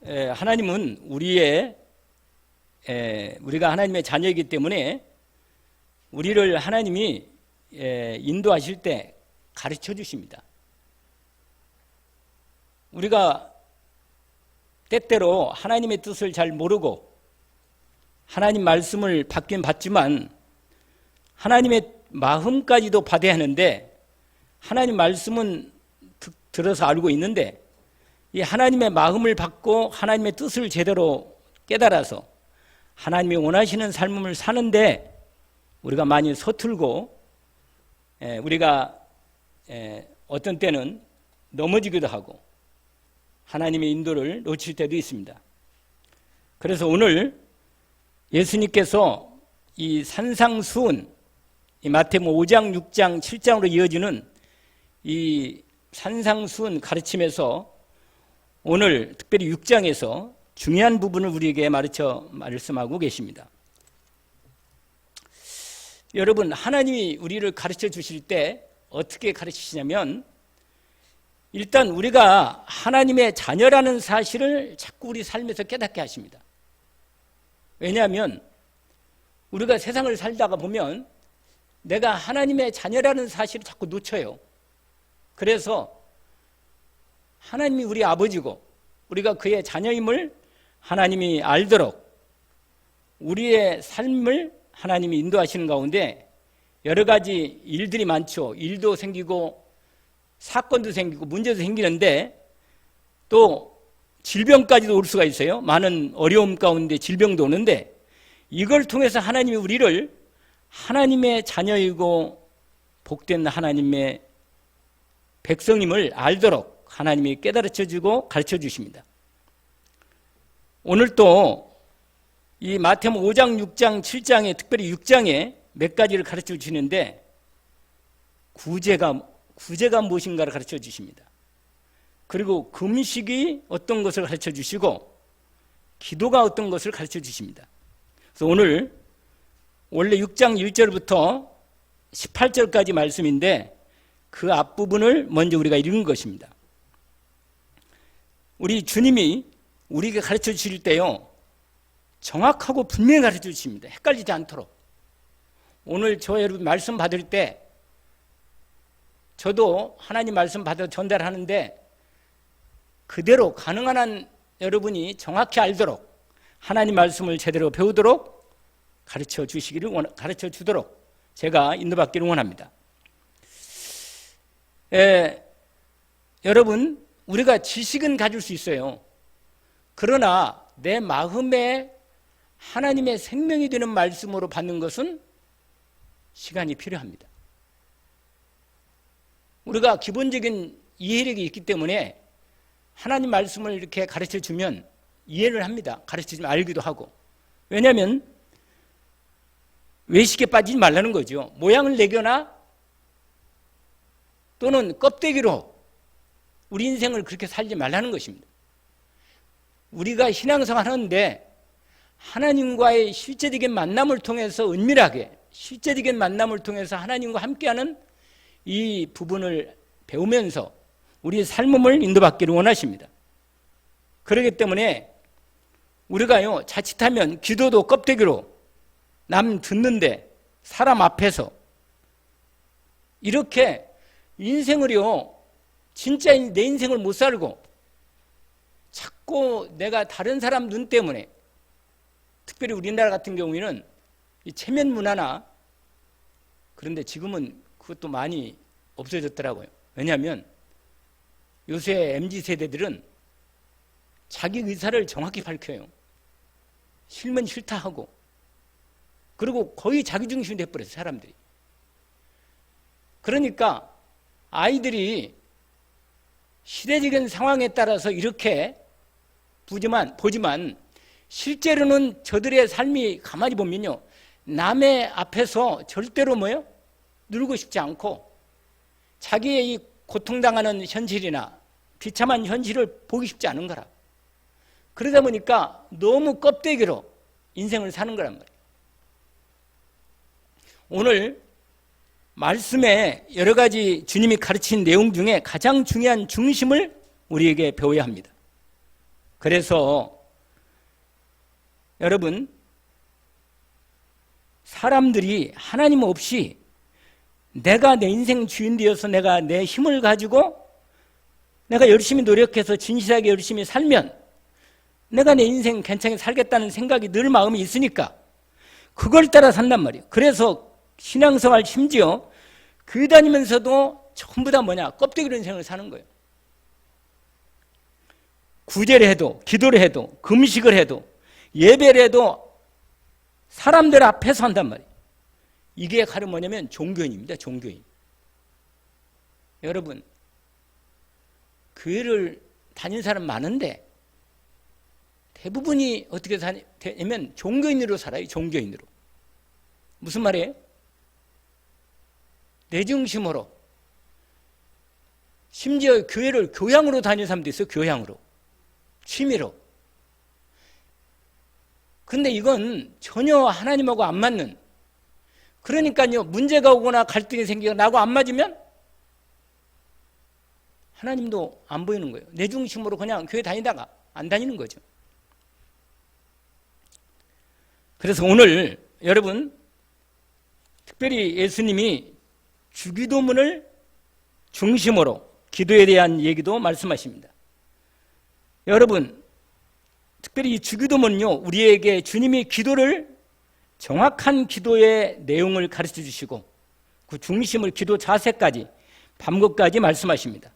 하나님은 우리가 하나님의 자녀이기 때문에 우리를 하나님이 인도하실 때 가르쳐 주십니다. 우리가 때때로 하나님의 뜻을 잘 모르고 하나님 말씀을 받긴 받지만 하나님의 마음까지도 받아야 하는데, 하나님 말씀은 들어서 알고 있는데 이 하나님의 마음을 받고 하나님의 뜻을 제대로 깨달아서 하나님이 원하시는 삶을 사는데 우리가 많이 서툴고 우리가 어떤 때는 넘어지기도 하고 하나님의 인도를 놓칠 때도 있습니다. 그래서 오늘 예수님께서 이 산상수훈, 이 마태복음 5장, 6장, 7장으로 이어지는 이 산상수훈 가르침에서 오늘 특별히 6장에서 중요한 부분을 우리에게 말씀하고 계십니다. 여러분, 하나님이 우리를 가르쳐 주실 때 어떻게 가르치시냐면, 일단 우리가 하나님의 자녀라는 사실을 자꾸 우리 삶에서 깨닫게 하십니다. 왜냐하면 우리가 세상을 살다가 보면 내가 하나님의 자녀라는 사실을 자꾸 놓쳐요. 그래서 하나님이 우리 아버지고 우리가 그의 자녀임을 하나님이 알도록 우리의 삶을 하나님이 인도하시는 가운데 여러 가지 일들이 많죠. 일도 생기고 사건도 생기고 문제도 생기는데 또 질병까지도 올 수가 있어요. 많은 어려움 가운데 질병도 오는데 이걸 통해서 하나님이 우리를 하나님의 자녀이고 복된 하나님의 백성임을 알도록 하나님이 깨달아주고 가르쳐 주십니다. 오늘 또 이 마태복음 5장, 6장, 7장에 특별히 6장에 몇 가지를 가르쳐 주시는데 구제가 무엇인가를 가르쳐 주십니다. 그리고 금식이 어떤 것을 가르쳐 주시고 기도가 어떤 것을 가르쳐 주십니다. 그래서 오늘 원래 6장 1절부터 18절까지 말씀인데 그 앞부분을 먼저 우리가 읽은 것입니다. 우리 주님이 우리에게 가르쳐 주실 때요, 정확하고 분명히 가르쳐 주십니다. 헷갈리지 않도록. 오늘 저 여러분 말씀 받을 때 저도 하나님 말씀 받아 전달하는데 그대로 가능한 한 여러분이 정확히 알도록 하나님 말씀을 제대로 배우도록 가르쳐 주도록 제가 인도받기를 원합니다. 여러분, 우리가 지식은 가질 수 있어요. 그러나 내 마음에 하나님의 생명이 되는 말씀으로 받는 것은 시간이 필요합니다. 우리가 기본적인 이해력이 있기 때문에 하나님 말씀을 이렇게 가르쳐 주면 이해를 합니다. 가르쳐 주면 알기도 하고. 왜냐하면 외식에 빠지지 말라는 거죠. 모양을 내거나 또는 껍데기로 우리 인생을 그렇게 살지 말라는 것입니다. 우리가 신앙생활 하는데 하나님과의 실제적인 만남을 통해서 은밀하게 실제적인 만남을 통해서 하나님과 함께하는 이 부분을 배우면서 우리의 삶을 인도받기를 원하십니다. 그렇기 때문에 우리가요, 자칫하면 기도도 껍데기로 남 듣는데 사람 앞에서 이렇게 인생을요, 진짜 내 인생을 못 살고 자꾸 내가 다른 사람 눈 때문에, 특별히 우리나라 같은 경우에는 이 체면 문화나, 그런데 지금은 그것도 많이 없어졌더라고요. 왜냐하면 요새 MZ세대들은 자기 의사를 정확히 밝혀요. 싫으면 싫다 하고, 그리고 거의 자기중심이 돼버렸어요, 사람들이. 그러니까 아이들이 시대적인 상황에 따라서 이렇게 보지만 실제로는 저들의 삶이 가만히 보면요, 남의 앞에서 절대로 누르고 싶지 않고 자기의 이 고통당하는 현실이나 비참한 현실을 보기 쉽지 않은 거라. 그러다 보니까 너무 껍데기로 인생을 사는 거란 말이에요. 오늘 말씀에 여러 가지 주님이 가르친 내용 중에 가장 중요한 중심을 우리에게 배워야 합니다. 그래서 여러분, 사람들이 하나님 없이 내가 내 인생 주인 되어서 내가 내 힘을 가지고 내가 열심히 노력해서 진실하게 열심히 살면 내가 내 인생 괜찮게 살겠다는 생각이 늘 마음에 있으니까 그걸 따라 산단 말이에요. 그래서 신앙생활 심지어 교회 다니면서도 전부 다 뭐냐? 껍데기로 인생을 사는 거예요. 구제를 해도, 기도를 해도, 금식을 해도, 예배를 해도 사람들 앞에서 한단 말이에요. 이게 가령 뭐냐면 종교인입니다. 종교인. 여러분, 교회를 다닌 사람 많은데 대부분이 어떻게 되냐면 종교인으로 살아요. 종교인으로. 무슨 말이에요? 내 중심으로. 심지어 교회를 교양으로 다니는 사람도 있어요. 교양으로. 취미로. 근데 이건 전혀 하나님하고 안 맞는, 그러니까요, 문제가 오거나 갈등이 생기거나 나하고 안 맞으면 하나님도 안 보이는 거예요. 내 중심으로 그냥 교회 다니다가 안 다니는 거죠. 그래서 오늘 여러분, 특별히 예수님이 주기도문을 중심으로 기도에 대한 얘기도 말씀하십니다. 여러분, 특별히 이 주기도문은요, 우리에게 주님이 기도를 정확한 기도의 내용을 가르쳐 주시고 그 중심을 기도 자세까지 밤것까지 말씀하십니다.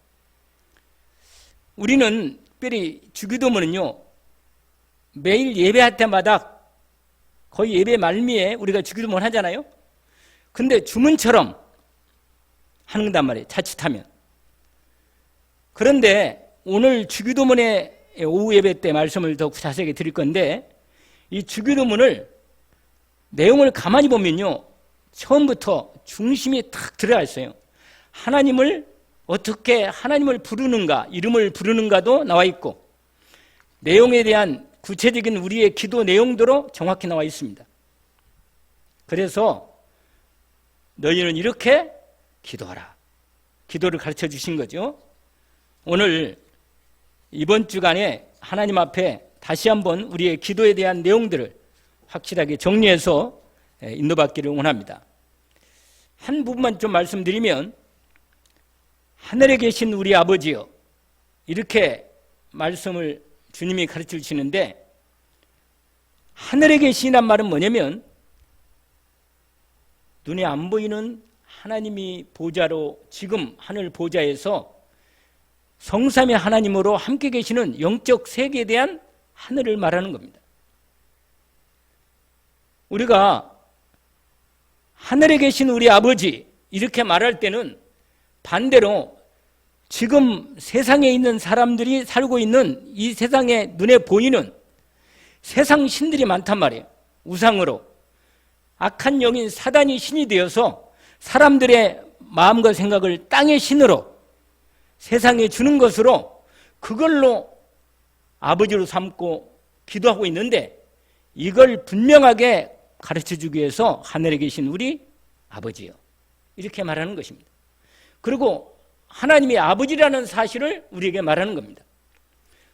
우리는 특별히 주기도문은요, 매일 예배할 때마다 거의 예배 말미에 우리가 주기도문 하잖아요. 근데 주문처럼 하는단 말이에요. 자칫하면. 그런데 오늘 주기도문의 오후 예배 때 말씀을 더 자세하게 드릴 건데, 이 주기도문을 내용을 가만히 보면요, 처음부터 중심이 탁 들어가 있어요. 하나님을 어떻게 하나님을 부르는가, 이름을 부르는가도 나와 있고, 내용에 대한 구체적인 우리의 기도 내용대로 정확히 나와 있습니다. 그래서 너희는 이렇게 기도하라. 기도를 가르쳐 주신 거죠. 오늘 이번 주간에 하나님 앞에 다시 한번 우리의 기도에 대한 내용들을 확실하게 정리해서 인도받기를 원합니다. 한 부분만 좀 말씀드리면, 하늘에 계신 우리 아버지여, 이렇게 말씀을 주님이 가르쳐 주시는데, 하늘에 계시란 말은 뭐냐면 눈에 안 보이는 하나님이 보좌로, 지금 하늘 보좌에서 성삼위 하나님으로 함께 계시는 영적 세계에 대한 하늘을 말하는 겁니다. 우리가 하늘에 계신 우리 아버지 이렇게 말할 때는 반대로 지금 세상에 있는 사람들이 살고 있는 이 세상에 눈에 보이는 세상 신들이 많단 말이에요. 우상으로 악한 영인 사단이 신이 되어서 사람들의 마음과 생각을 땅의 신으로 세상에 주는 것으로 그걸로 아버지로 삼고 기도하고 있는데, 이걸 분명하게 가르쳐주기 위해서 하늘에 계신 우리 아버지요, 이렇게 말하는 것입니다. 그리고 하나님이 아버지라는 사실을 우리에게 말하는 겁니다.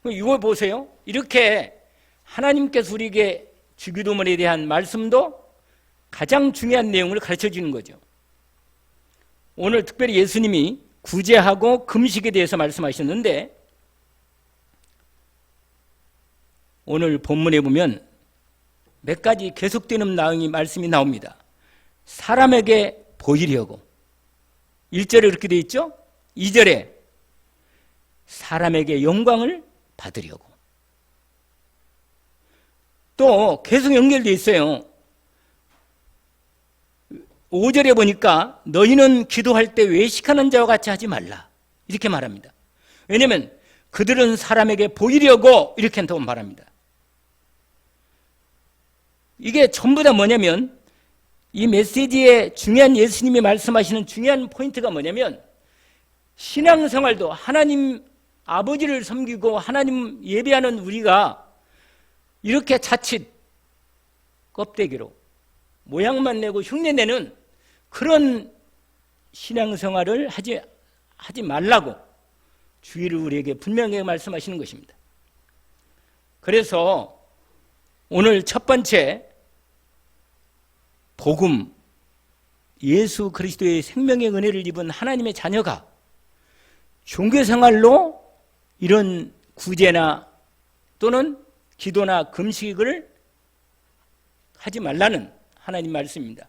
이거 보세요. 이렇게 하나님께서 우리에게 주기도문에 대한 말씀도 가장 중요한 내용을 가르쳐주는 거죠. 오늘 특별히 예수님이 구제하고 금식에 대해서 말씀하셨는데, 오늘 본문에 보면 몇 가지 계속되는 말씀이 나옵니다. 사람에게 보이려고. 1절에 그렇게 되어 있죠? 2절에 사람에게 영광을 받으려고. 또 계속 연결되어 있어요. 5절에 보니까 너희는 기도할 때 외식하는 자와 같이 하지 말라, 이렇게 말합니다. 왜냐하면 그들은 사람에게 보이려고 이렇게 또 말합니다. 이게 전부 다 뭐냐면, 이 메시지의 중요한, 예수님이 말씀하시는 중요한 포인트가 뭐냐면, 신앙생활도 하나님 아버지를 섬기고 하나님 예배하는 우리가 이렇게 자칫 껍데기로 모양만 내고 흉내내는 그런 신앙생활을 하지 말라고 주의를 우리에게 분명하게 말씀하시는 것입니다. 그래서 오늘 첫 번째 복음, 예수 그리스도의 생명의 은혜를 입은 하나님의 자녀가 종교생활로 이런 구제나 또는 기도나 금식을 하지 말라는 하나님 말씀입니다.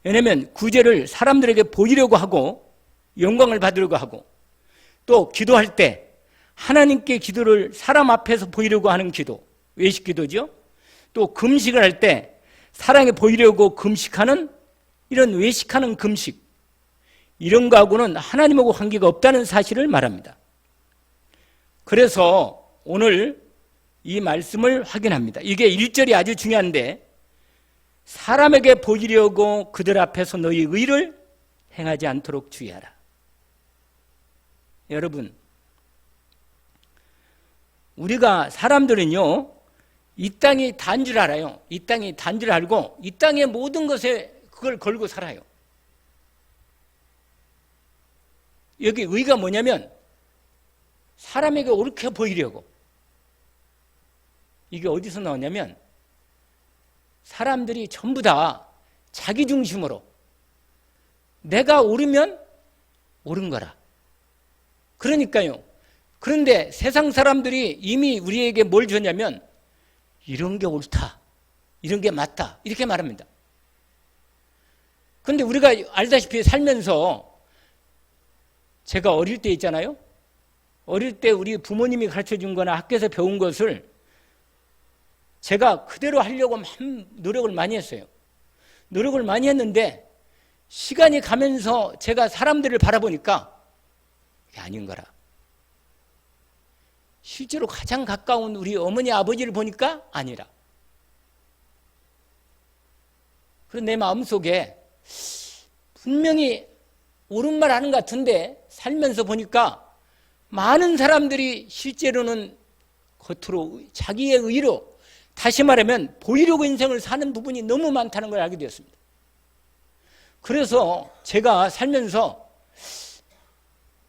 왜냐하면 구제를 사람들에게 보이려고 하고 영광을 받으려고 하고 또 기도할 때 하나님께 기도를 사람 앞에서 보이려고 하는 기도, 외식 기도죠. 또 금식을 할 때 사랑에 보이려고 금식하는 이런 외식하는 금식, 이런 거하고는 하나님하고 관계가 없다는 사실을 말합니다. 그래서 오늘 이 말씀을 확인합니다. 이게 1절이 아주 중요한데, 사람에게 보이려고 그들 앞에서 너희 의를 행하지 않도록 주의하라. 여러분, 우리가 사람들은요, 이 땅이 단 줄 알아요. 이 땅이 단 줄 알고 이 땅의 모든 것에 그걸 걸고 살아요. 여기 의가 뭐냐면 사람에게 옳게 보이려고. 이게 어디서 나오냐면 사람들이 전부 다 자기 중심으로 내가 옳으면 옳은 거라. 그러니까요. 그런데 세상 사람들이 이미 우리에게 뭘 줬냐면 이런 게 옳다, 이런 게 맞다, 이렇게 말합니다. 그런데 우리가 알다시피 살면서 제가 어릴 때 있잖아요. 어릴 때 우리 부모님이 가르쳐준 거나 학교에서 배운 것을 제가 그대로 하려고 노력을 많이 했어요. 노력을 많이 했는데 시간이 가면서 제가 사람들을 바라보니까 이게 아닌 거라. 실제로 가장 가까운 우리 어머니 아버지를 보니까 아니라. 그런 내 마음속에 분명히 옳은 말 하는 것 같은데 살면서 보니까 많은 사람들이 실제로는 겉으로 자기의 의로, 다시 말하면 보이려고 인생을 사는 부분이 너무 많다는 걸 알게 되었습니다. 그래서 제가 살면서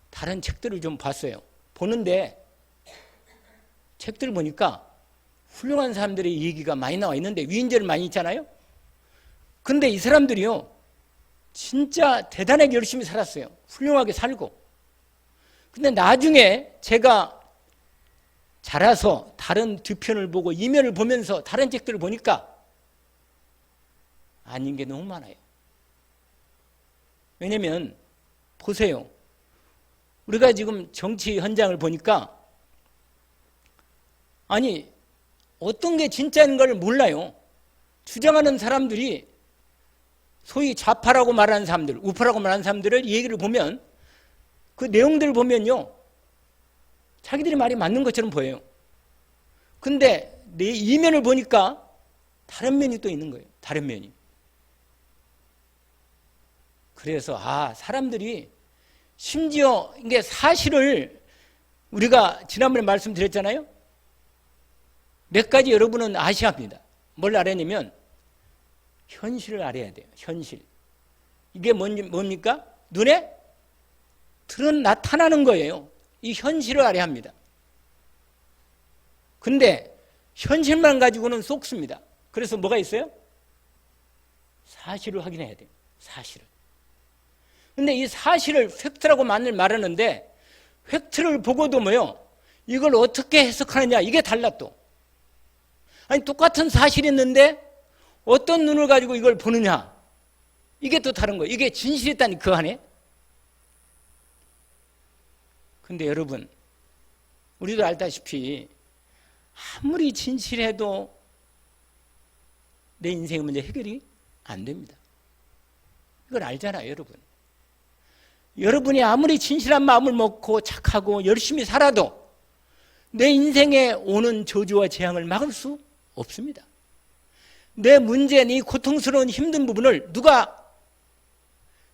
다른 책들을 좀 봤어요. 보는데 책들 보니까 훌륭한 사람들의 얘기가 많이 나와 있는데 위인전을 많이 있잖아요. 근데 이 사람들이요, 진짜 대단하게 열심히 살았어요. 훌륭하게 살고. 근데 나중에 제가 자라서 다른 뒤편을 보고 이면을 보면서 다른 책들을 보니까 아닌 게 너무 많아요. 왜냐면 보세요. 우리가 지금 정치 현장을 보니까 아니 어떤 게 진짜인 걸 몰라요. 주장하는 사람들이 소위 좌파라고 말하는 사람들, 우파라고 말하는 사람들을 얘기를 보면 그 내용들을 보면요, 자기들이 말이 맞는 것처럼 보여요. 근데 내 이면을 보니까 다른 면이 또 있는 거예요. 다른 면이. 그래서 사람들이 심지어 이게 사실을 우리가 지난번에 말씀드렸잖아요. 몇 가지 여러분은 아셔야 합니다. 뭘 알아야냐면 현실을 알아야 돼요. 현실. 이게 뭡니까? 눈에 나타나는 거예요. 이 현실을 알아야 합니다. 근데 현실만 가지고는 속습니다. 그래서 뭐가 있어요? 사실을 확인해야 돼요. 사실을. 근데 이 사실을 팩트라고 말하는데 팩트를 보고도 이걸 어떻게 해석하느냐, 이게 달라 또. 아니 똑같은 사실이 있는데 어떤 눈을 가지고 이걸 보느냐, 이게 또 다른 거예요. 이게 진실이었다니 그 안에. 근데 여러분, 우리도 알다시피 아무리 진실해도 내 인생의 문제 해결이 안 됩니다. 이걸 알잖아요, 여러분. 여러분이 아무리 진실한 마음을 먹고 착하고 열심히 살아도 내 인생에 오는 저주와 재앙을 막을 수 없습니다. 내 문제, 이 고통스러운 힘든 부분을 누가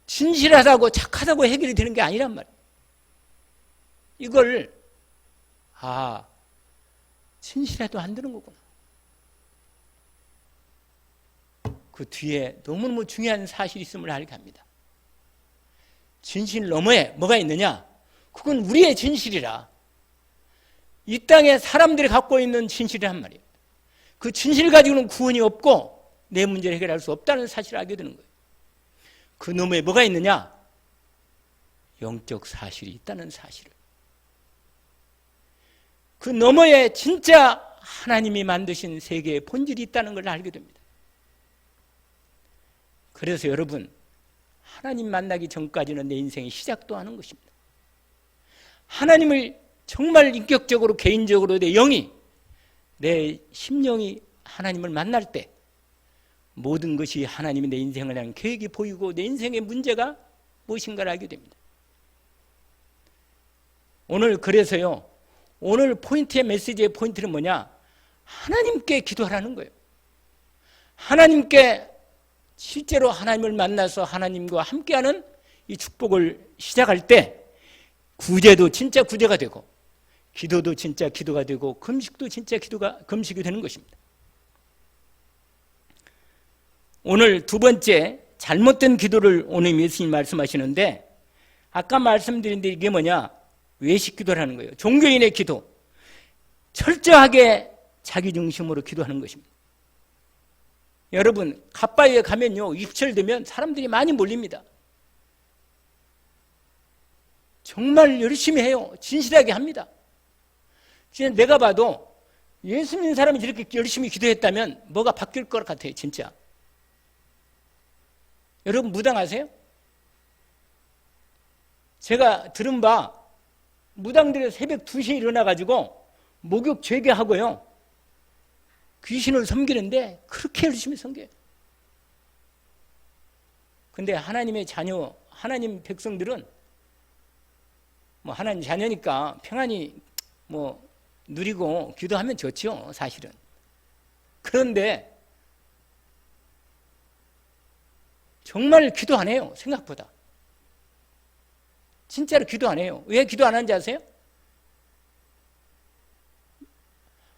진실하다고 착하다고 해결이 되는 게 아니란 말이에요. 이걸 진실해도 안 되는 거구나. 그 뒤에 너무너무 중요한 사실이 있음을 알게 합니다. 진실 너머에 뭐가 있느냐? 그건 우리의 진실이라. 이 땅에 사람들이 갖고 있는 진실이란 말이에요. 그 진실 가지고는 구원이 없고 내 문제를 해결할 수 없다는 사실을 알게 되는 거예요. 그 너머에 뭐가 있느냐? 영적 사실이 있다는 사실을. 그 너머에 진짜 하나님이 만드신 세계의 본질이 있다는 걸 알게 됩니다. 그래서 여러분, 하나님 만나기 전까지는 내 인생이 시작도 하는 것입니다. 하나님을 정말 인격적으로 개인적으로 내 영이, 내 심령이 하나님을 만날 때 모든 것이 하나님이 내 인생을 향한 계획이 보이고 내 인생의 문제가 무엇인가를 알게 됩니다. 오늘 그래서요, 오늘 포인트의 메시지의 포인트는 뭐냐? 하나님께 기도하라는 거예요. 하나님께 실제로 하나님을 만나서 하나님과 함께하는 이 축복을 시작할 때 구제도 진짜 구제가 되고 기도도 진짜 기도가 되고 금식도 진짜 금식이 되는 것입니다. 오늘 두 번째 잘못된 기도를 오늘 예수님 말씀하시는데 아까 말씀드린 데 이게 뭐냐? 외식 기도라는 거예요. 종교인의 기도. 철저하게 자기 중심으로 기도하는 것입니다. 여러분, 갓바위에 가면요, 입철 되면 사람들이 많이 몰립니다. 정말 열심히 해요. 진실하게 합니다. 진짜 내가 봐도 예수 믿는 사람이 이렇게 열심히 기도했다면 뭐가 바뀔 것 같아요, 진짜. 여러분, 무당 아세요? 제가 들은 바 무당들이 새벽 2시에 일어나가지고 목욕 재개하고요, 귀신을 섬기는데 그렇게 열심히 섬겨요. 근데 하나님의 자녀, 하나님 백성들은 뭐 하나님 자녀니까 평안히 뭐 누리고 기도하면 좋죠, 사실은. 그런데 정말 기도 안 해요, 생각보다. 진짜로 기도 안 해요. 왜 기도 안 하는지 아세요?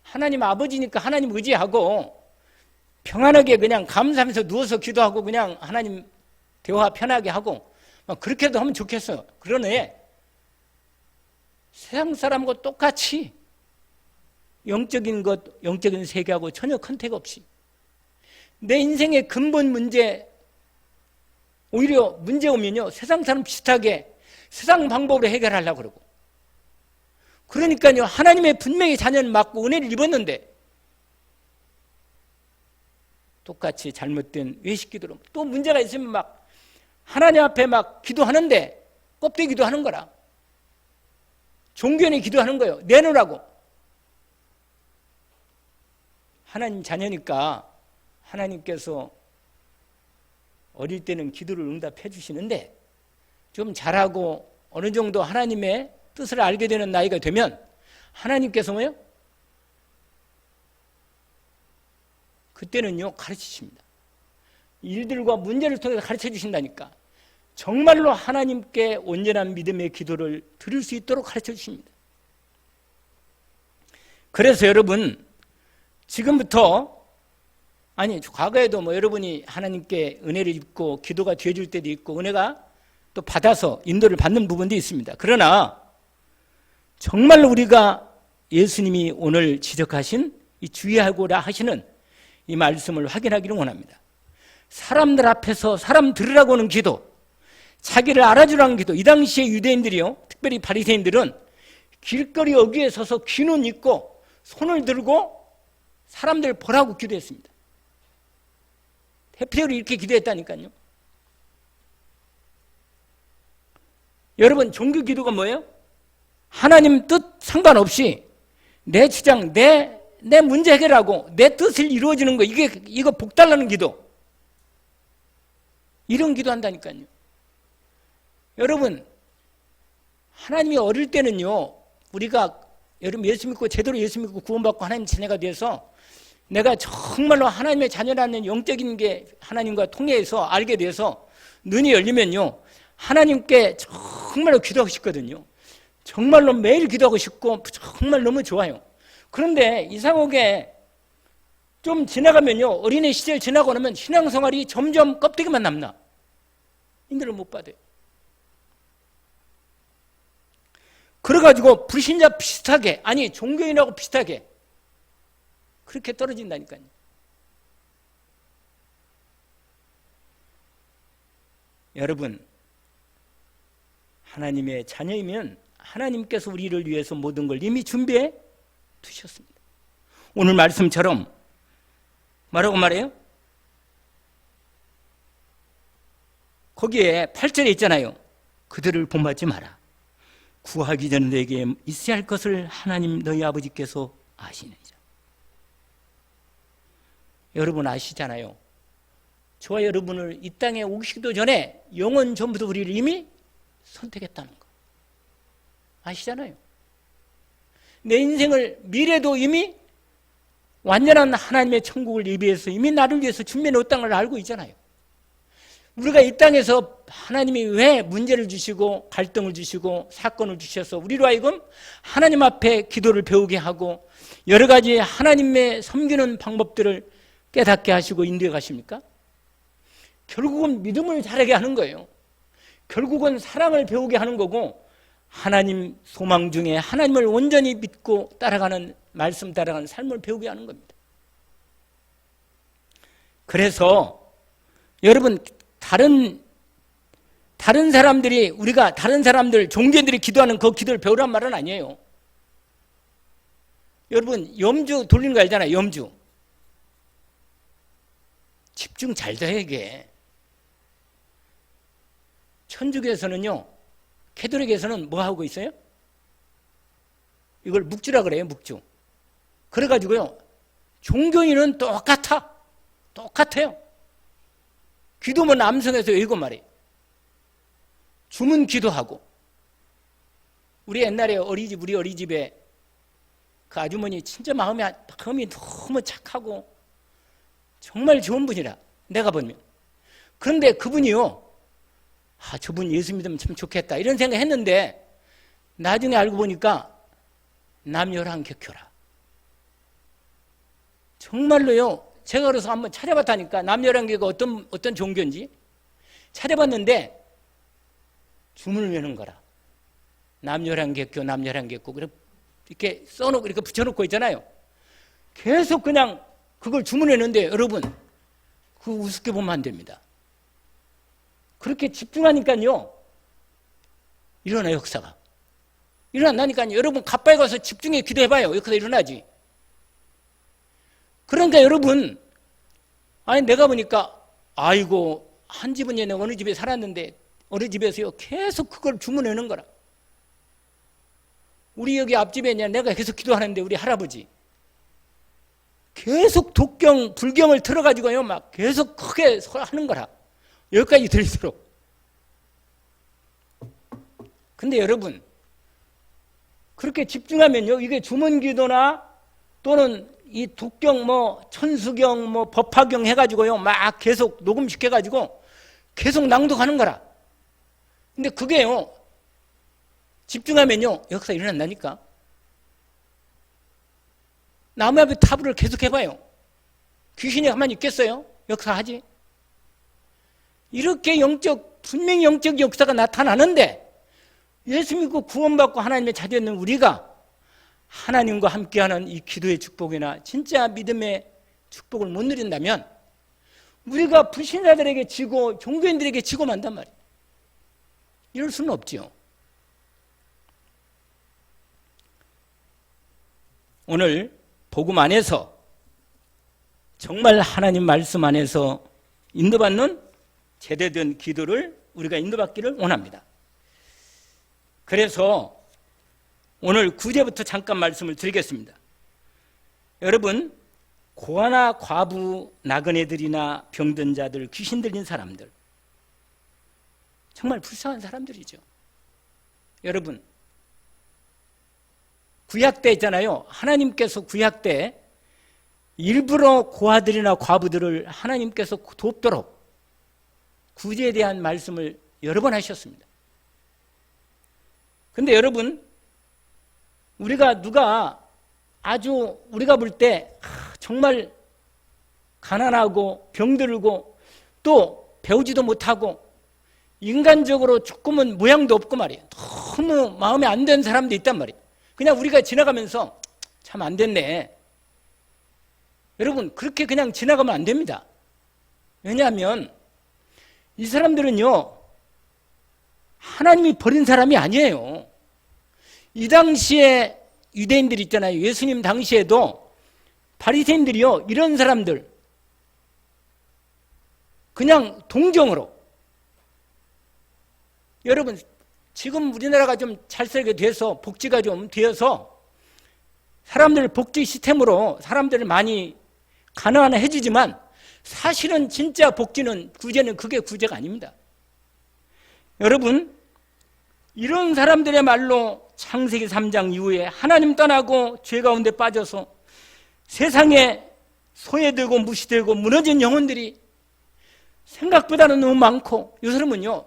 하나님 아버지니까 하나님 의지하고 평안하게 그냥 감사하면서 누워서 기도하고 그냥 하나님 대화 편하게 하고 그렇게도 하면 좋겠어요. 그러네. 세상 사람하고 똑같이 영적인 것, 영적인 세계하고 전혀 컨택 없이 내 인생의 근본 문제, 오히려 문제 오면요, 세상 사람 비슷하게 세상 방법으로 해결하려고 그러고, 그러니까요, 하나님의 분명히 자녀는 맞고 은혜를 입었는데 똑같이 잘못된 외식 기도로 또 문제가 있으면 막 하나님 앞에 막 기도하는데 껍데기 기도하는 거라. 종교인이 기도하는 거예요. 내놓으라고. 하나님 자녀니까 하나님께서 어릴 때는 기도를 응답해 주시는데 좀 잘하고 어느 정도 하나님의 뜻을 알게 되는 나이가 되면 하나님께서 뭐예요? 그때는요, 가르치십니다. 일들과 문제를 통해서 가르쳐 주신다니까. 정말로 하나님께 온전한 믿음의 기도를 드릴 수 있도록 가르쳐 주십니다. 그래서 여러분, 지금부터, 아니 과거에도 뭐 여러분이 하나님께 은혜를 입고 기도가 되어줄 때도 있고 은혜가 또 받아서 인도를 받는 부분도 있습니다. 그러나 정말 우리가 예수님이 오늘 지적하신 이 주의하고라 하시는 이 말씀을 확인하기를 원합니다. 사람들 앞에서 사람 들으라고 하는 기도, 자기를 알아주라는 기도. 이 당시에 유대인들이요, 특별히 바리새인들은 길거리 어귀에 서서 귀는 입고 손을 들고 사람들 보라고 기도했습니다. 대표적으로 이렇게 기도했다니까요. 여러분, 종교 기도가 뭐예요? 하나님 뜻 상관없이 내 주장, 내 문제 해결하고 내 뜻을 이루어지는 거, 이거 복 달라는 기도. 이런 기도 한다니까요. 여러분, 하나님이 어릴 때는요, 우리가 여러분 예수 믿고 제대로 예수 믿고 구원받고 하나님 자녀가 돼서 내가 정말로 하나님의 자녀라는 영적인 게 하나님과 통해서 알게 돼서 눈이 열리면요, 하나님께 정말로 기도하고 싶거든요. 정말로 매일 기도하고 싶고 정말 너무 좋아요. 그런데 이상하게 좀 지나가면요, 어린애 시절 지나고 나면 신앙생활이 점점 껍데기만 남나. 인들을 못 받아요. 그래가지고 불신자 비슷하게, 아니 종교인하고 비슷하게 그렇게 떨어진다니까요. 여러분, 하나님의 자녀이면 하나님께서 우리를 위해서 모든 걸 이미 준비해 두셨습니다. 오늘 말씀처럼 뭐라고 말해요? 거기에 8절에 있잖아요. 그들을 본받지 마라. 구하기 전에 너에게 있어야 할 것을 하나님 너희 아버지께서 아시느니라. 여러분 아시잖아요. 저와 여러분을 이 땅에 오시기도 전에 영원 전부터 우리를 이미 선택했다는 거 아시잖아요. 내 인생을 미래도 이미 완전한 하나님의 천국을 예비해서 이미 나를 위해서 준비해 놓았다는 걸 알고 있잖아요. 우리가 이 땅에서 하나님이 왜 문제를 주시고 갈등을 주시고 사건을 주셔서 우리로 하여금 하나님 앞에 기도를 배우게 하고 여러 가지 하나님의 섬기는 방법들을 깨닫게 하시고 인도해 가십니까? 결국은 믿음을 자라게 하는 거예요. 결국은 사랑을 배우게 하는 거고 하나님 소망 중에 하나님을 온전히 믿고 따라가는 말씀 따라가는 삶을 배우게 하는 겁니다. 그래서 여러분 다른 사람들이 우리가 다른 사람들 종교인들이 기도하는 그 기도를 배우란 말은 아니에요. 여러분 염주 돌리는 거 알잖아요. 염주 집중 잘 돼. 이게 천주교에서는요, 캐톨릭에서는 뭐 하고 있어요? 이걸 묵주라 그래요. 묵주. 그래가지고요 종교인은 똑같아요. 기도만 남성에서 외우고 말이에요. 주문 기도하고. 우리 옛날에 우리 어린이집에 그 아주머니 진짜 마음이 너무 착하고 정말 좋은 분이라 내가 보면. 그런데 그분이요, 저분 예수 믿으면 참 좋겠다 이런 생각했는데 나중에 알고 보니까 남녀랑 격효라. 정말로요. 제가 그래서 한번 찾아봤다니까. 남녀랑 격효가 어떤 종교인지 찾아봤는데 주문을 외는 거라. 남녀랑 격효 이렇게 써놓고 이렇게 붙여놓고 있잖아요. 계속 그냥 그걸 주문했는데 여러분 그거 우습게 보면 안 됩니다. 그렇게 집중하니까요 일어나요. 역사가 일어난다니까요. 여러분 가까이 가서 집중해 기도해봐요. 역사가 일어나지. 그러니까 여러분 아니 내가 보니까 아이고 한 집은 얘네 어느 집에 살았는데 어느 집에서요 계속 그걸 주문하는 거라. 우리 여기 앞집에 내가 계속 기도하는데 우리 할아버지 계속 독경 불경을 틀어가지고요 막 계속 크게 하는 거라. 여기까지 들리도록. 근데 여러분 그렇게 집중하면요 이게 주문기도나 또는 이 독경 천수경 법화경 해가지고요 막 계속 녹음시켜가지고 계속 낭독하는 거라. 근데 그게요 집중하면요 역사 일어난다니까. 나무 앞에 타부를 계속 해봐요. 귀신이 가만히 있겠어요? 역사하지. 이렇게 분명히 영적 역사가 나타나는데 예수 믿고 구원받고 하나님의 자녀는 우리가 하나님과 함께하는 이 기도의 축복이나 진짜 믿음의 축복을 못 누린다면 우리가 불신자들에게 지고 종교인들에게 지고 만단 말이에요. 이럴 수는 없지요. 오늘 복음 안에서 정말 하나님 말씀 안에서 인도받는 제대된 기도를 우리가 인도받기를 원합니다. 그래서 오늘 9제부터 잠깐 말씀을 드리겠습니다. 여러분 고아나 과부 나그네들이나 병든 자들 귀신 들린 사람들 정말 불쌍한 사람들이죠. 여러분 구약 때 있잖아요. 하나님께서 구약 때 일부러 고아들이나 과부들을 하나님께서 돕도록 구제에 대한 말씀을 여러 번 하셨습니다. 근데 여러분 우리가 볼 때 정말 가난하고 병들고 또 배우지도 못하고 인간적으로 조금은 모양도 없고 말이에요. 너무 마음에 안 드는 사람도 있단 말이에요. 그냥 우리가 지나가면서 참 안 됐네. 여러분, 그렇게 그냥 지나가면 안 됩니다. 왜냐하면 이 사람들은요, 하나님이 버린 사람이 아니에요. 이 당시에 유대인들 있잖아요. 예수님 당시에도 바리새인들이요, 이런 사람들 그냥 동정으로. 여러분, 지금 우리나라가 좀 잘 살게 돼서 복지가 좀 되어서 사람들 복지 시스템으로 사람들을 많이 가난해지지만 사실은 진짜 복지는, 구제는 그게 구제가 아닙니다. 여러분, 이런 사람들의 말로 창세기 3장 이후에 하나님 떠나고 죄 가운데 빠져서 세상에 소외되고 무시되고 무너진 영혼들이 생각보다는 너무 많고, 이 사람은요,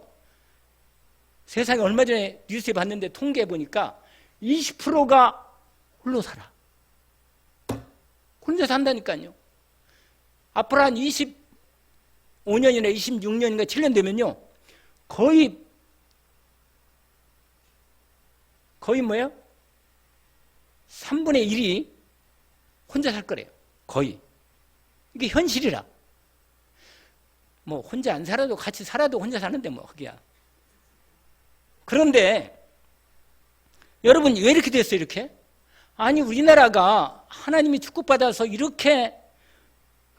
세상에 얼마 전에 뉴스에 봤는데 통계해 보니까 20%가 홀로 살아. 혼자 산다니까요. 앞으로 한 25년이나 26년인가 7년 되면요, 거의 뭐예요? 3분의 1이 혼자 살 거래요. 거의. 이게 현실이라. 뭐 혼자 안 살아도 같이 살아도 혼자 사는데 뭐 그게야. 그런데 여러분, 왜 이렇게 됐어요? 이렇게? 아니, 우리나라가 하나님이 축복받아서 이렇게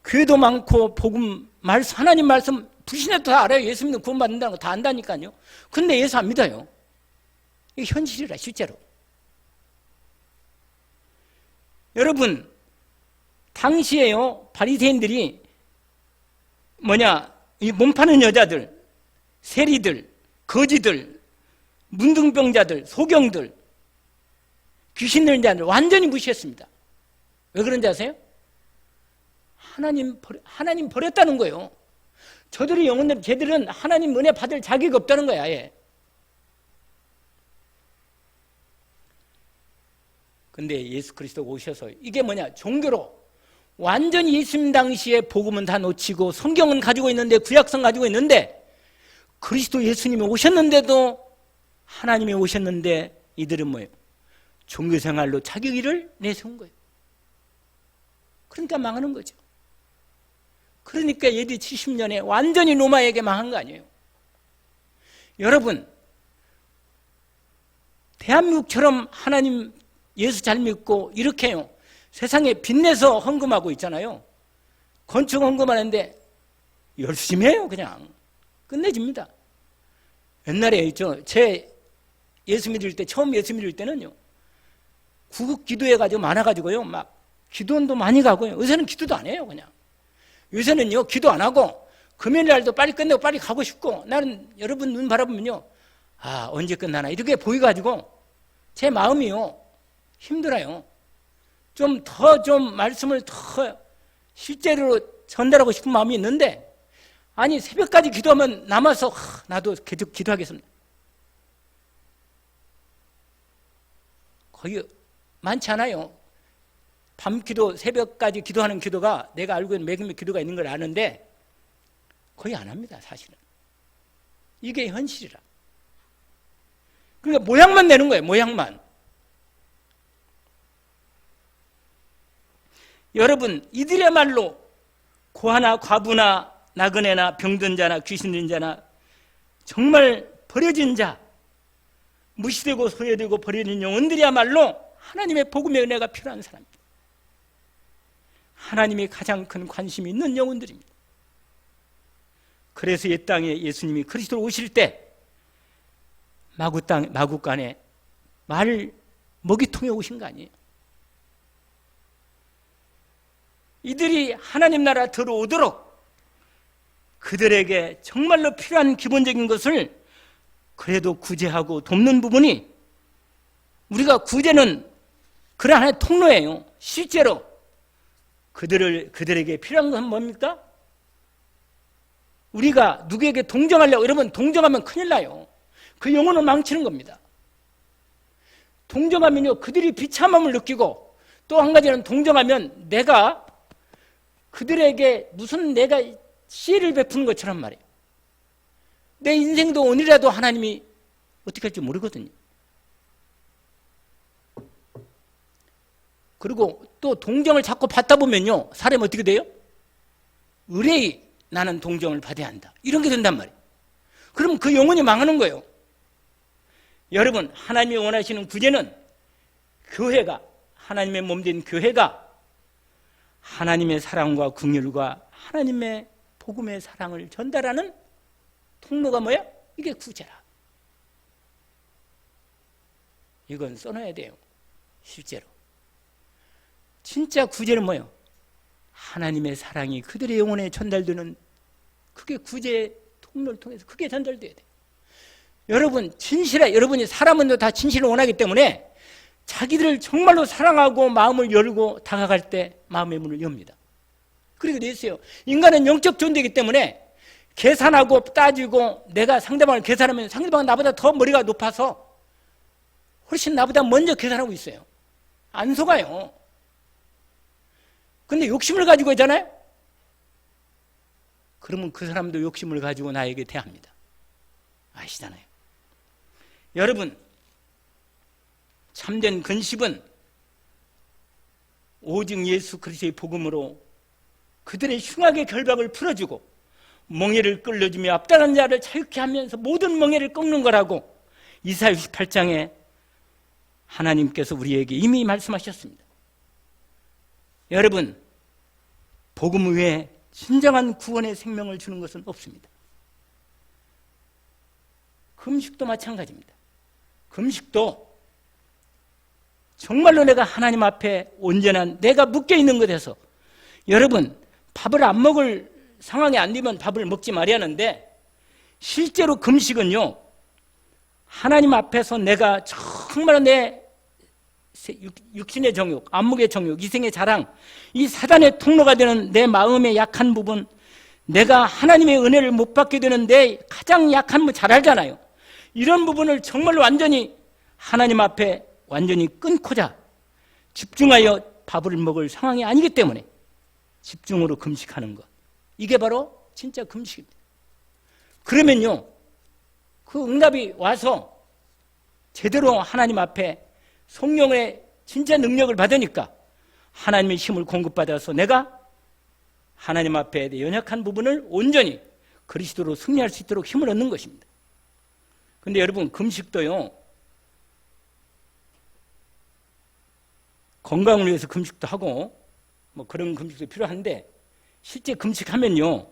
교회도 많고 복음 말씀, 하나님 말씀 불신해도 다 알아요. 예수 믿는 구원받는다는 거 다 안다니까요. 근데 예수 안 믿어요. 이게 현실이라, 실제로. 여러분, 당시에요, 바리새인들이 이 몸 파는 여자들, 세리들, 거지들, 문둥병자들, 소경들, 귀신 들린 자들 완전히 무시했습니다. 왜 그런지 아세요? 하나님 버렸다는 거예요. 저들의 영혼들, 쟤들은 하나님 은혜 받을 자격이 없다는 거야, 아예. 근데 예수 그리스도가 오셔서 이게 종교로 완전히 예수님 당시에 복음은 다 놓치고 성경은 가지고 있는데, 구약성 가지고 있는데, 그리스도 예수님이 오셨는데도, 하나님이 오셨는데 이들은 뭐예요? 종교생활로 자기를 내세운 거예요. 그러니까 망하는 거죠. 그러니까 AD 70년에 완전히 로마에게 망한 거 아니에요. 여러분, 대한민국처럼 하나님 예수 잘 믿고 이렇게요, 세상에 빚내서 헌금하고 있잖아요. 건축 헌금하는데 열심히 해요. 그냥 끝내줍니다. 옛날에 제 예수 믿을 때, 처음 예수 믿을 때는요, 구급 기도해가지고 많아가지고요, 막 기도원도 많이 가고요. 요새는 기도도 안 해요. 그냥 요새는요, 기도 안 하고 금요일 날도 빨리 끝내고 빨리 가고 싶고, 나는 여러분 눈 바라보면요, 아, 언제 끝나나 이렇게 보여가지고 제 마음이요, 힘들어요. 좀 말씀을 더 실제로 전달하고 싶은 마음이 있는데, 아니, 새벽까지 기도하면 남아서 나도 계속 기도하겠습니다. 거의 많지 않아요. 밤 기도, 새벽까지 기도하는 기도가, 내가 알고 있는 매일매일 기도가 있는 걸 아는데 거의 안 합니다, 사실은. 이게 현실이라. 그러니까 모양만 내는 거예요, 모양만. 여러분, 이들의말로 고아나 과부나 나그네나 병든 자나 귀신 들린 자나 정말 버려진 자, 무시되고 소외되고 버려진 영혼들이야말로 하나님의 복음의 은혜가 필요한 사람입니다. 하나님이 가장 큰 관심이 있는 영혼들입니다. 그래서 이 땅에 예수님이 그리스도로 오실 때 마구간에 말 먹이통에 오신 거 아니에요. 이들이 하나님 나라 들어오도록 그들에게 정말로 필요한 기본적인 것을 그래도 구제하고 돕는 부분이, 우리가 구제는 그런 하나의 통로예요. 실제로 그들에게 필요한 건 뭡니까? 우리가 누구에게 동정하려고, 여러분, 동정하면 큰일 나요. 그 영혼을 망치는 겁니다. 동정하면요, 그들이 비참함을 느끼고, 또 한 가지는 동정하면 내가 그들에게 무슨 내가 시혜를 베푸는 것처럼 말이에요. 내 인생도 오늘이라도 하나님이 어떻게 할지 모르거든요. 그리고 또 동정을 자꾸 받다 보면요, 사람이 어떻게 돼요? 의뢰이 나는 동정을 받아야 한다, 이런 게 된단 말이에요. 그럼 그 영혼이 망하는 거예요. 여러분, 하나님이 원하시는 구제는 교회가, 하나님의 몸된 교회가 하나님의 사랑과 긍휼과 하나님의 복음의 사랑을 전달하는 통로가 뭐야? 이게 구제라. 이건 써놔야 돼요. 실제로 진짜 구제는 뭐예요? 하나님의 사랑이 그들의 영혼에 전달되는, 그게 구제의 통로를 통해서 그게 전달돼야 돼요. 여러분, 여러분이 사람은 다 진실을 원하기 때문에 자기들을 정말로 사랑하고 마음을 열고 다가갈 때 마음의 문을 엽니다. 그리고 내세요. 인간은 영적 존재이기 때문에 계산하고 따지고 내가 상대방을 계산하면 상대방은 나보다 더 머리가 높아서 훨씬 나보다 먼저 계산하고 있어요. 안 속아요. 근데 욕심을 가지고 있잖아요. 그러면 그 사람도 욕심을 가지고 나에게 대합니다. 아시잖아요. 여러분, 참된 근심은 오직 예수 그리스도의 복음으로 그들의 흉악의 결박을 풀어주고 멍에를 끌려주며 앞다른 자를 자유케 하면서 모든 멍에를 꺾는 거라고 이사야 68장에 하나님께서 우리에게 이미 말씀하셨습니다. 여러분, 복음 외에 진정한 구원의 생명을 주는 것은 없습니다. 금식도 마찬가지입니다. 금식도 정말로 내가 하나님 앞에 온전한 내가 묶여있는 것에서, 여러분, 밥을 안 먹을 상황이 안 되면 밥을 먹지 말아야 하는데, 실제로 금식은요, 하나님 앞에서 내가 정말로 내 육신의 정욕, 안목의 정욕, 이생의 자랑, 이 사단의 통로가 되는 내 마음의 약한 부분, 내가 하나님의 은혜를 못 받게 되는 내 가장 약한 부분 잘 알잖아요. 이런 부분을 정말로 완전히 하나님 앞에 완전히 끊고자 집중하여 밥을 먹을 상황이 아니기 때문에 집중으로 금식하는 것, 이게 바로 진짜 금식입니다. 그러면요, 그 응답이 와서 제대로 하나님 앞에 성령의 진짜 능력을 받으니까 하나님의 힘을 공급받아서 내가 하나님 앞에 내 연약한 부분을 온전히 그리스도로 승리할 수 있도록 힘을 얻는 것입니다. 근데 여러분, 금식도요, 건강을 위해서 금식도 하고 뭐 그런 금식도 필요한데, 실제 금식하면요,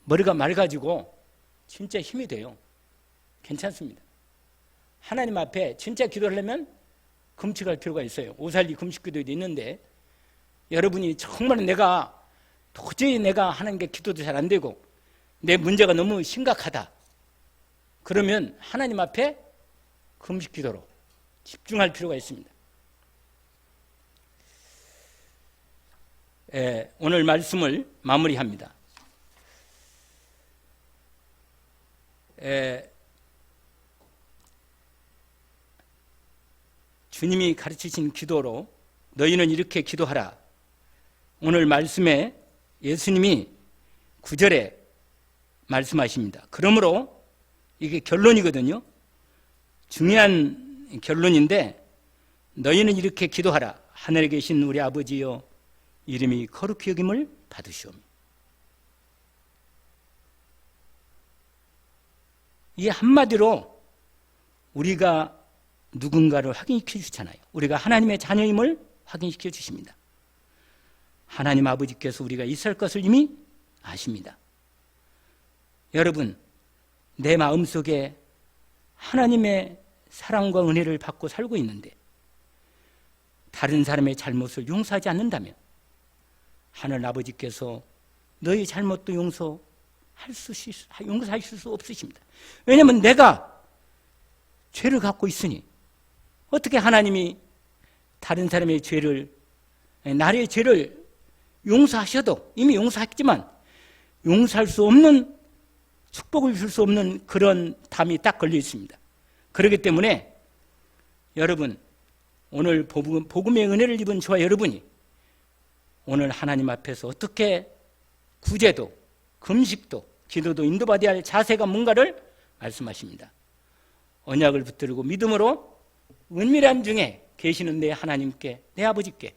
머리가 맑아지고 진짜 힘이 돼요. 괜찮습니다. 하나님 앞에 진짜 기도를 하려면 금식할 필요가 있어요. 오살리 금식기도도 있는데, 여러분이 정말 도저히 내가 하는 게 기도도 잘 안 되고 내 문제가 너무 심각하다, 그러면 하나님 앞에 금식기도로 집중할 필요가 있습니다. 오늘 말씀을 마무리합니다. 주님이 가르치신 기도로 너희는 이렇게 기도하라. 오늘 말씀에 예수님이 9절에 말씀하십니다. 그러므로 이게 결론이거든요. 중요한 결론인데, 너희는 이렇게 기도하라. 하늘에 계신 우리 아버지여, 이름이 거룩히 여김을 받으시오며. 이 한마디로 우리가 누군가를 확인시켜 주잖아요. 우리가 하나님의 자녀임을 확인시켜 주십니다. 하나님 아버지께서 우리가 있을 것을 이미 아십니다. 여러분, 내 마음속에 하나님의 사랑과 은혜를 받고 살고 있는데 다른 사람의 잘못을 용서하지 않는다면 하늘 아버지께서 너희 잘못도 용서하실 수 없으십니다. 왜냐하면 내가 죄를 갖고 있으니 어떻게 하나님이 다른 사람의 죄를, 나의 죄를 용서하셔도, 이미 용서했지만 용서할 수 없는, 축복을 줄 수 없는 그런 담이 딱 걸려 있습니다. 그렇기 때문에 여러분, 오늘 복음의 은혜를 입은 저와 여러분이 오늘 하나님 앞에서 어떻게 구제도, 금식도, 기도도 인도받아야 할 자세가 뭔가를 말씀하십니다. 언약을 붙들고 믿음으로 은밀한 중에 계시는 내 하나님께, 내 아버지께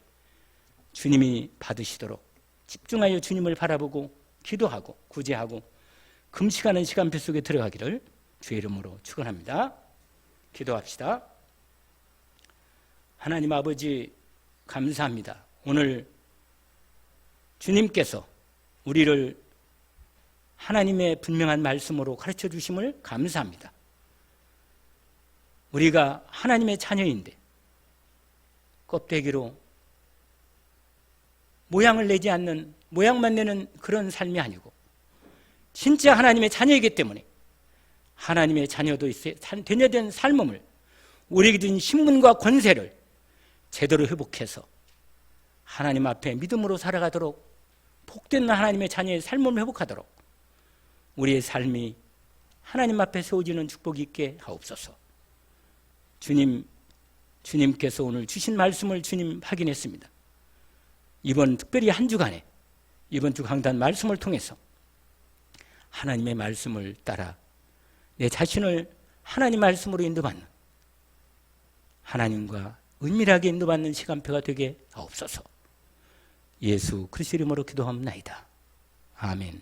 주님이 받으시도록 집중하여 주님을 바라보고 기도하고 구제하고 금식하는 시간표 속에 들어가기를 주의 이름으로 축원합니다. 기도합시다. 하나님 아버지 감사합니다. 오늘 주님께서 우리를 하나님의 분명한 말씀으로 가르쳐 주심을 감사합니다. 우리가 하나님의 자녀인데 껍데기로 모양을 내지 않는, 모양만 내는 그런 삶이 아니고 진짜 하나님의 자녀이기 때문에 하나님의 자녀도 되녀된 삶을 우리에게 준 신분과 권세를 제대로 회복해서 하나님 앞에 믿음으로 살아가도록 복된 하나님의 자녀의 삶을 회복하도록 우리의 삶이 하나님 앞에 세워지는 축복이 있게 하옵소서. 주님께서 오늘 주신 말씀을 주님 확인했습니다. 이번 특별히 한 주간에 이번 주 강단 말씀을 통해서 하나님의 말씀을 따라 내 자신을 하나님 말씀으로 인도받는, 하나님과 은밀하게 인도받는 시간표가 되게 하옵소서. 예수 그리스도 이름으로 기도합나이다. 아멘.